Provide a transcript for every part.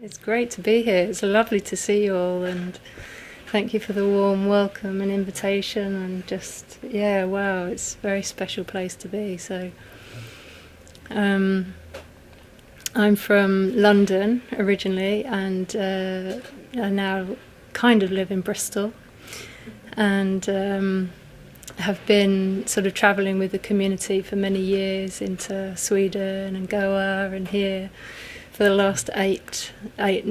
It's great to be here. It's lovely to see you all, and thank you for the warm welcome and invitation. And just, yeah, wow, it's a very special place to be. So, I'm from London originally, and I now kind of live in Bristol, and have been sort of travelling with the community for many years into Sweden and Goa and here for the last eight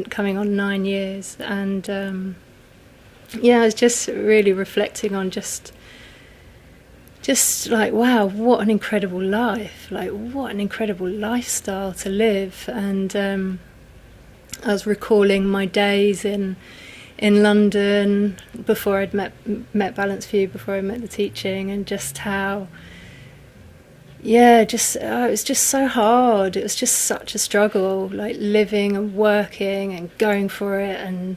coming on 9 years. And yeah, I was just really reflecting on just like, wow, what an incredible life, like what an incredible lifestyle to live. And I was recalling my days in London before I'd met Balanced View, before I met the teaching, and just how, yeah, it was just so hard. It was just such a struggle, like living and working and going for it. And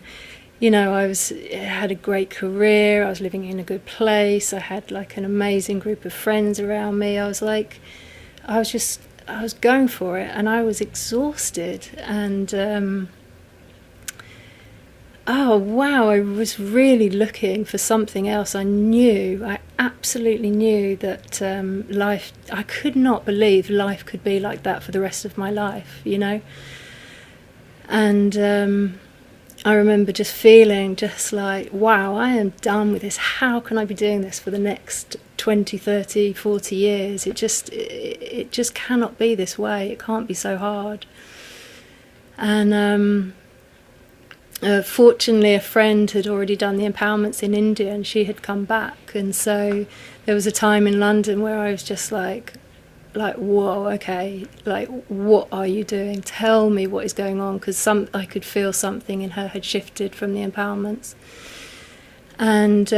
you know, I had a great career. I was living in a good place. I had like an amazing group of friends around me. I was going for it, and I was exhausted. And oh wow, I was really looking for something else. I absolutely knew that life, I could not believe life could be like that for the rest of my life, you know. And I remember just feeling just like, wow, I am done with this. How can I be doing this for the next 20, 30, 40 years? It just cannot be this way. It can't be so hard. And fortunately, a friend had already done the empowerments in India, and she had come back. And so there was a time in London where I was just like, whoa, okay, like, what are you doing? Tell me what is going on, because I could feel something in her had shifted from the empowerments. And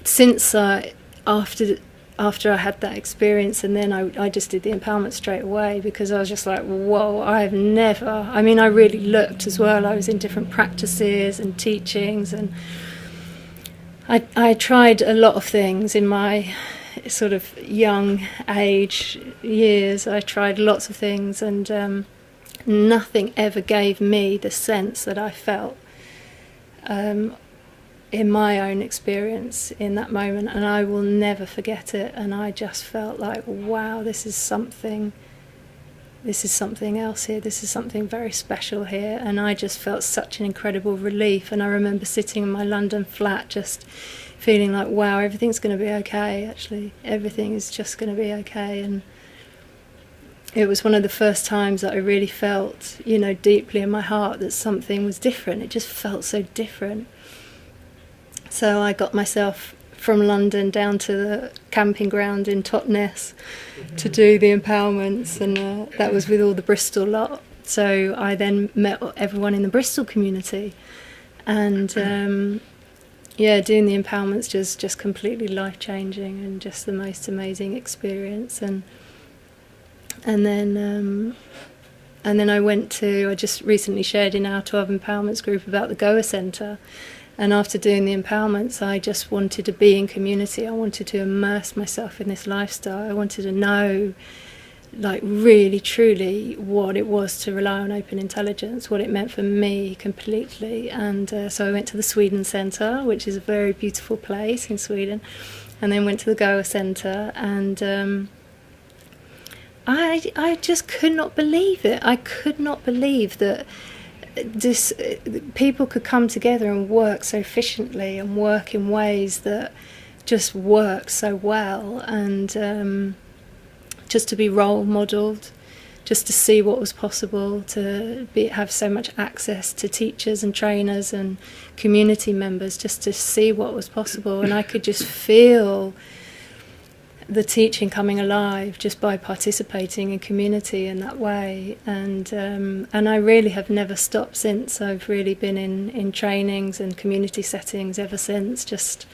since after I had that experience, and then I just did the empowerment straight away, because I was just like, whoa, I really looked as well. I was in different practices and teachings, and I tried a lot of things in my sort of young age years. I tried lots of things, and nothing ever gave me the sense that I felt in my own experience in that moment, and I will never forget it. And I just felt like, wow, this is something else here, this is something very special here. And I just felt such an incredible relief. And I remember sitting in my London flat just feeling like, wow, everything's going to be okay, actually, everything is just going to be okay. And it was one of the first times that I really felt, you know, deeply in my heart that something was different. It just felt so different. So I got myself from London down to the camping ground in Totnes to do the empowerments, and that was with all the Bristol lot. So I then met everyone in the Bristol community, and yeah, doing the empowerments just completely life-changing, and just the most amazing experience. And then I just recently shared in our 12 empowerments group about the Goa Centre. And after doing the empowerments, I just wanted to be in community. I wanted to immerse myself in this lifestyle. I wanted to know, like, really, truly what it was to rely on open intelligence, what it meant for me completely. And so I went to the Sweden Centre, which is a very beautiful place in Sweden, and then went to the Goa Centre. And I just could not believe it. I could not believe that people could come together and work so efficiently and work in ways that just work so well, and just to be role modelled, just to see what was possible, to have so much access to teachers and trainers and community members, just to see what was possible. And I could just feel the teaching coming alive just by participating in community in that way. And I really have never stopped since. I've really been in trainings and community settings ever since, just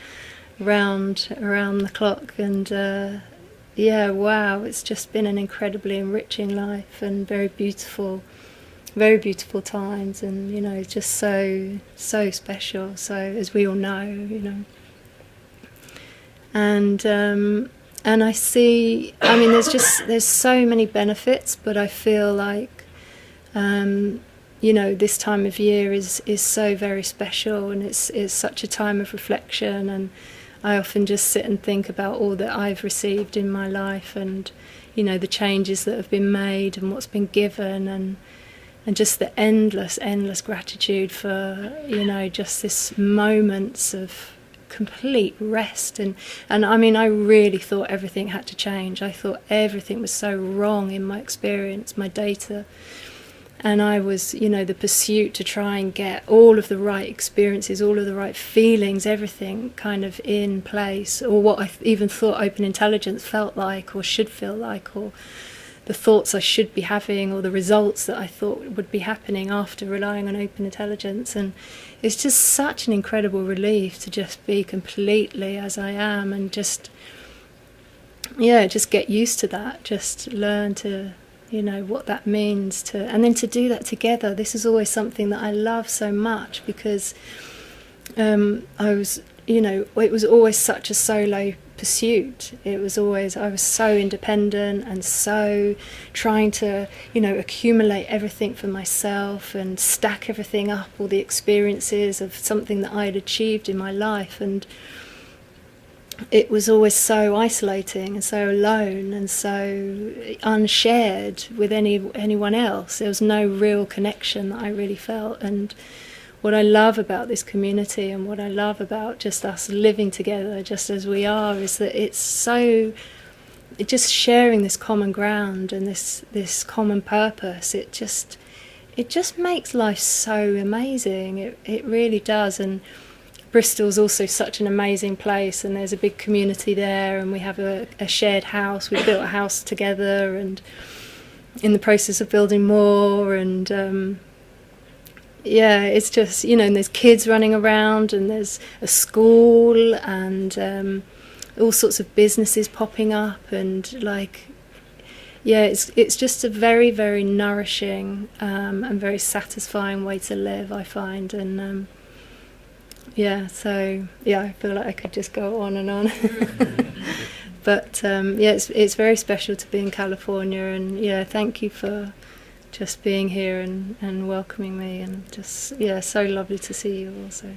around the clock. And yeah, wow, it's just been an incredibly enriching life, and very beautiful times, and you know, just so special. So, as we all know, you know. And I see, I mean, there's so many benefits, but I feel like you know, this time of year is so very special, and it's such a time of reflection, and I often just sit and think about all that I've received in my life, and you know, the changes that have been made and what's been given, and just the endless gratitude for, you know, just this moments of complete rest. And I mean, I really thought everything had to change. I thought everything was so wrong in my experience, my data. And I was, you know, the pursuit to try and get all of the right experiences, all of the right feelings, everything kind of in place, or what I even thought open intelligence felt like or should feel like, or the thoughts I should be having, or the results that I thought would be happening after relying on open intelligence. And it's just such an incredible relief to just be completely as I am, and just, yeah, just get used to that, just learn to, you know, what that means to, and then to do that together. This is always something that I love so much, because I was, you know, it was always such a solo pursuit. It was always, I was so independent and so trying to, you know, accumulate everything for myself and stack everything up, all the experiences of something that I had achieved in my life. And it was always so isolating and so alone and so unshared with anyone else. There was no real connection that I really felt. And what I love about this community, and what I love about just us living together just as we are, is that it's just sharing this common ground and this common purpose. It just makes life so amazing. It really does. And Bristol's also such an amazing place, and there's a big community there, and we have a shared house. We built a house together, and in the process of building more. And yeah, it's just, you know, and there's kids running around, and there's a school, and all sorts of businesses popping up, and like, yeah, it's just a very, very nourishing and very satisfying way to live, I find. And yeah, so yeah, I feel like I could just go on and on. But yeah, it's very special to be in California, and yeah, thank you for just being here and welcoming me, and just, yeah, so lovely to see you also.